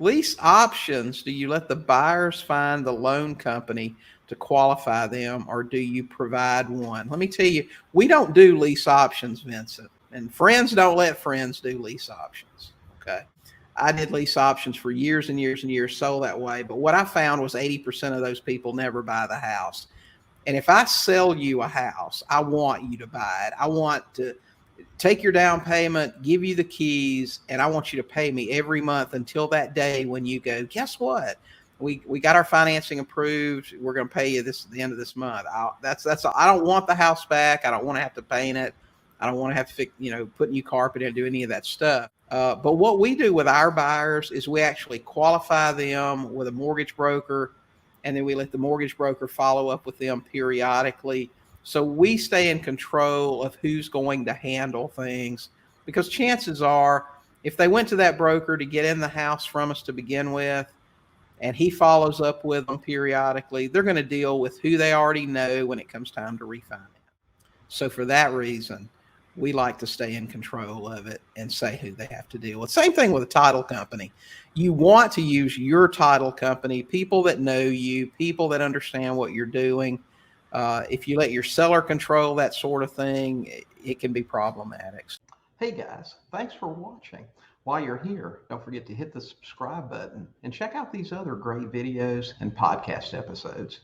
Lease options, do you let the buyers find the loan company to qualify them, or do you provide one? Let me tell you, we don't do lease options, Vincent, and friends don't let friends do lease options. Okay. I did lease options for years and years and years, sold that way. But what I found was 80% of those people never buy the house. And if I sell you a house, I want you to buy it. I want to take your down payment, give you the keys, and I want you to pay me every month until that day when you go, guess what? We got our financing approved. We're going to pay you this at the end of this month. That's all. I don't want the house back. I don't want to have to paint it. I don't want to have to fix, put new carpet in, do any of that stuff. But what we do with our buyers is we actually qualify them with a mortgage broker, and then we let the mortgage broker follow up with them periodically. So we stay in control of who's going to handle things, because chances are if they went to that broker to get in the house from us to begin with, and he follows up with them periodically, they're going to deal with who they already know when it comes time to refinance. So for that reason, we like to stay in control of it and say who they have to deal with. Same thing with a title company. You want to use your title company, people that know you, people that understand what you're doing. If you let your seller control that sort of thing, it can be problematic. Hey guys, thanks for watching. While you're here, don't forget to hit the subscribe button and check out these other great videos and podcast episodes.